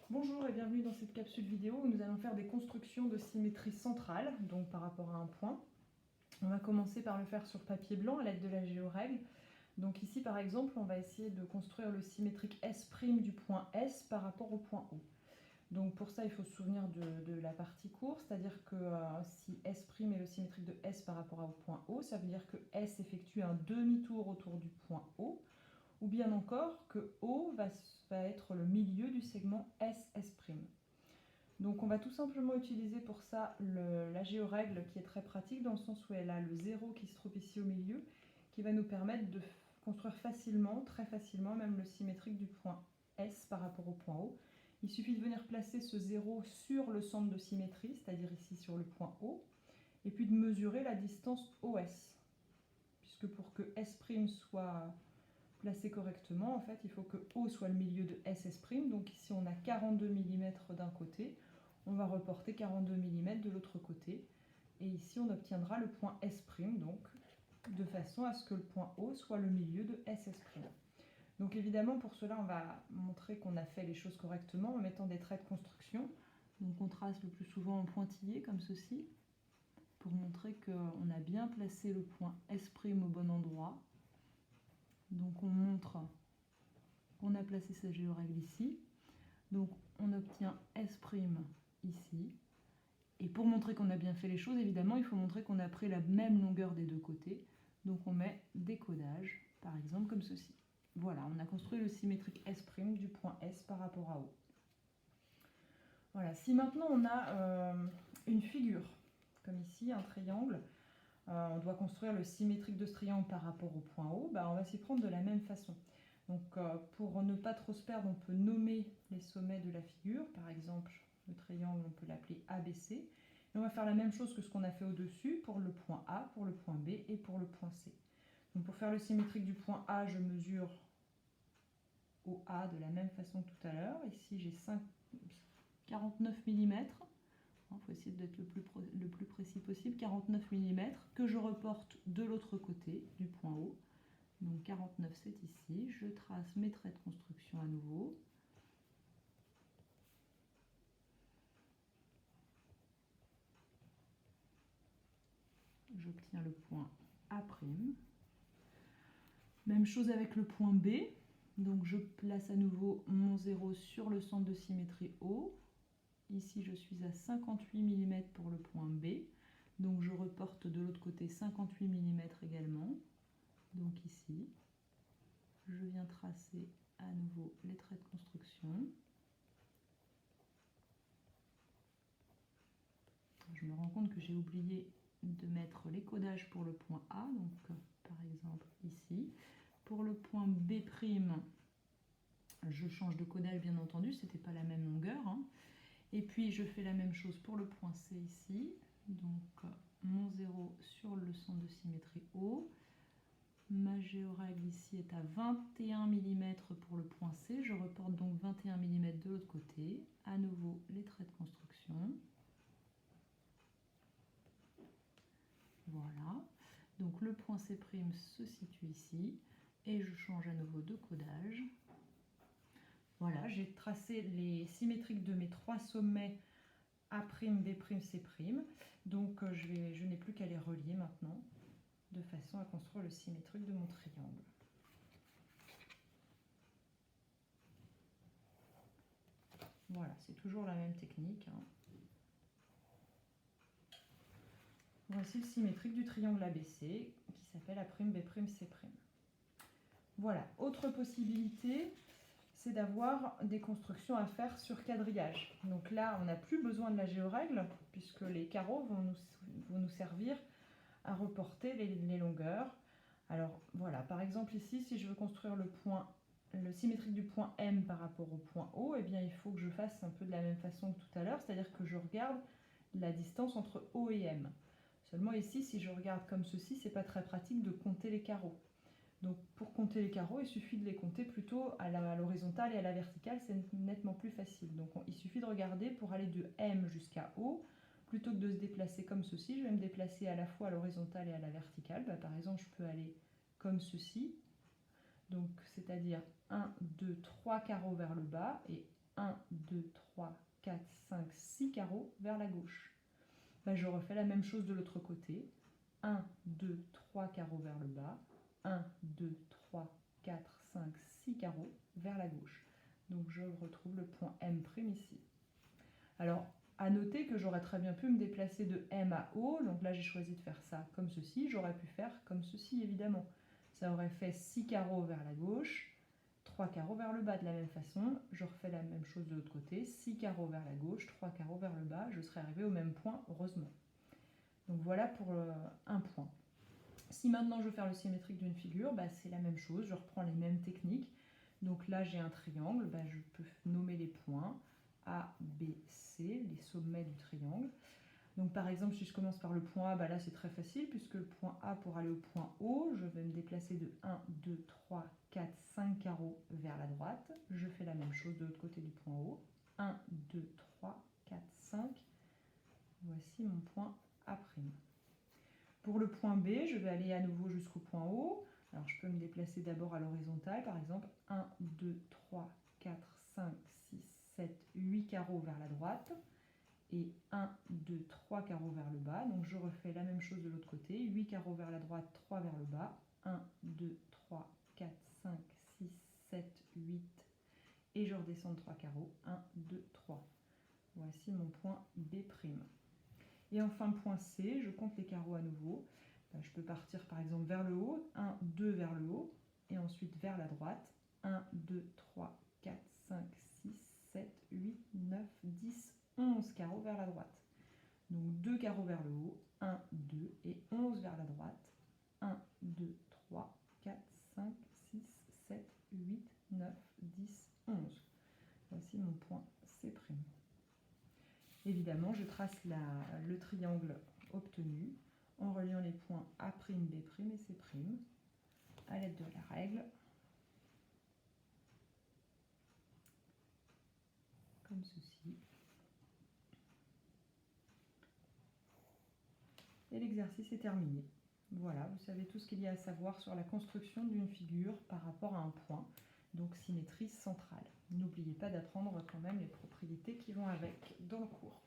Bonjour et bienvenue dans cette capsule vidéo où nous allons faire des constructions de symétrie centrale, donc par rapport à un point. On va commencer par le faire sur papier blanc à l'aide de la géorègle. Donc ici par exemple, on va essayer de construire le symétrique S' du point S par rapport au point O. Donc pour ça, il faut se souvenir de la partie courbe, c'est-à-dire que si S' est le symétrique de S par rapport au point O, ça veut dire que S effectue un demi-tour autour du point O, ou bien encore que O va être le milieu du segment SS'. Donc on va tout simplement utiliser pour ça la géorègle qui est très pratique dans le sens où elle a le 0 qui se trouve ici au milieu, qui va nous permettre de construire facilement, très facilement, même le symétrique du point S par rapport au point O. Il suffit de venir placer ce 0 sur le centre de symétrie, c'est-à-dire ici sur le point O, et puis de mesurer la distance OS. Puisque pour que S' soit placé correctement, en fait, il faut que O soit le milieu de SS'. Donc ici, on a 42 mm d'un côté. On va reporter 42 mm de l'autre côté. Et ici, on obtiendra le point S', donc de façon à ce que le point O soit le milieu de SS'. Donc évidemment, pour cela, on va montrer qu'on a fait les choses correctement en mettant des traits de construction. Donc on trace le plus souvent en pointillé, comme ceci, pour montrer qu'on a bien placé le point S' au bon endroit. Donc on montre qu'on a placé sa géorègle ici. Donc on obtient S' ici. Et pour montrer qu'on a bien fait les choses, évidemment, il faut montrer qu'on a pris la même longueur des deux côtés. Donc on met des codages, par exemple comme ceci. Voilà, on a construit le symétrique S' du point S par rapport à O. Voilà, si maintenant on a une figure, comme ici, un triangle, on doit construire le symétrique de ce triangle par rapport au point O, on va s'y prendre de la même façon. Donc pour ne pas trop se perdre, on peut nommer les sommets de la figure. Par exemple, le triangle, on peut l'appeler ABC. Et on va faire la même chose que ce qu'on a fait au-dessus pour le point A, pour le point B et pour le point C. Donc pour faire le symétrique du point A, je mesure au A de la même façon que tout à l'heure. Ici, j'ai 49 mm. Il faut essayer d'être le plus précis possible. 49 mm que je reporte de l'autre côté du point O. Donc 49, c'est ici. Je trace mes traits de construction à nouveau. J'obtiens le point A'. Même chose avec le point B. Donc je place à nouveau mon 0 sur le centre de symétrie O. Ici, je suis à 58 mm pour le point B. Donc je reporte de l'autre côté 58 mm également. Donc ici, je viens tracer à nouveau les traits de construction. Je me rends compte que j'ai oublié de mettre les codages pour le point A, donc par exemple ici. Pour le point B', je change de codage bien entendu, c'était pas la même longueur. Et puis je fais la même chose pour le point C ici. Donc mon 0 sur le centre de symétrie O. Ma géorègle ici est à 21 mm pour le point C. Je reporte donc 21 mm de l'autre côté. À nouveau les traits de construction. Voilà. Donc le point C' se situe ici. Et je change à nouveau de codage. Voilà, j'ai tracé les symétriques de mes trois sommets A', B', C'. Donc je n'ai plus qu'à les relier maintenant, de façon à construire le symétrique de mon triangle. Voilà, c'est toujours la même technique. Voici le symétrique du triangle ABC, qui s'appelle A', B', C'. Voilà, autre possibilité, c'est d'avoir des constructions à faire sur quadrillage. Donc là, on n'a plus besoin de la géorègle, puisque les carreaux vont nous servir à reporter les longueurs. Alors voilà, par exemple ici, si je veux construire le symétrique du point M par rapport au point O, eh bien il faut que je fasse un peu de la même façon que tout à l'heure, c'est-à-dire que je regarde la distance entre O et M. Seulement ici, si je regarde comme ceci, c'est pas très pratique de compter les carreaux. Donc pour compter les carreaux, il suffit de les compter plutôt à l'horizontale et à la verticale, c'est nettement plus facile. Donc il suffit de regarder pour aller de M jusqu'à O, plutôt que de se déplacer comme ceci, je vais me déplacer à la fois à l'horizontale et à la verticale. Par exemple, je peux aller comme ceci, donc c'est-à-dire 1, 2, 3 carreaux vers le bas, et 1, 2, gauche. Ben, je refais la même chose de l'autre côté. 1, 2, 3 carreaux vers le bas. 1, 2, 3, 4, 5, 6 carreaux vers la gauche. Donc je retrouve le point M' ici. Alors, à noter que j'aurais très bien pu me déplacer de M à O. Donc là, j'ai choisi de faire ça comme ceci. J'aurais pu faire comme ceci, évidemment. Ça aurait fait 6 carreaux vers la gauche, 3 carreaux vers le bas de la même façon. Je refais la même chose de l'autre côté. 6 carreaux vers la gauche, 3 carreaux vers le bas. Je serais arrivé au même point, heureusement. Donc voilà pour un point. Si maintenant je veux faire le symétrique d'une figure, bah, c'est la même chose. Je reprends les mêmes techniques. Donc là, j'ai un triangle. Bah, je peux nommer les points A, B, C, les sommets du triangle. Donc par exemple, si je commence par le point A, bah là c'est très facile puisque le point A, pour aller au point O, je vais me déplacer de 1, 2, 3, 4, 5 carreaux vers la droite. Je fais la même chose de l'autre côté du point O. 1, 2, 3, 4, 5. Voici mon point A'. Pour le point B, je vais aller à nouveau jusqu'au point O. Alors je peux me déplacer d'abord à l'horizontale, par exemple 1, 2, 3, 4, 5, 6, 7, 8 carreaux vers la droite. Et 1, 2, 3 carreaux vers le bas. Donc je refais la même chose de l'autre côté. 8 carreaux vers la droite, 3 vers le bas. 1, 2, 3, 4, 5, 6, 7, 8. Et je redescends de 3 carreaux. 1, 2, 3. Voici mon point B'. Et enfin, point C, je compte les carreaux à nouveau. Je peux partir par exemple vers le haut. 1, 2 vers le haut. Et ensuite vers la droite. 1, 2, 3, 4, 5, 6, 7, 8, 9, 10, 11 carreaux vers la droite. Donc 2 carreaux vers le haut, 1, 2 et 11 vers la droite. 1, 2, 3, 4, 5, 6, 7, 8, 9, 10, 11. Voici mon point C'. Évidemment, je trace le triangle obtenu en reliant les points A', B' et C' à l'aide de la règle. Comme ceci. Et l'exercice est terminé. Voilà, vous savez tout ce qu'il y a à savoir sur la construction d'une figure par rapport à un point, donc symétrie centrale. N'oubliez pas d'apprendre quand même les propriétés qui vont avec dans le cours.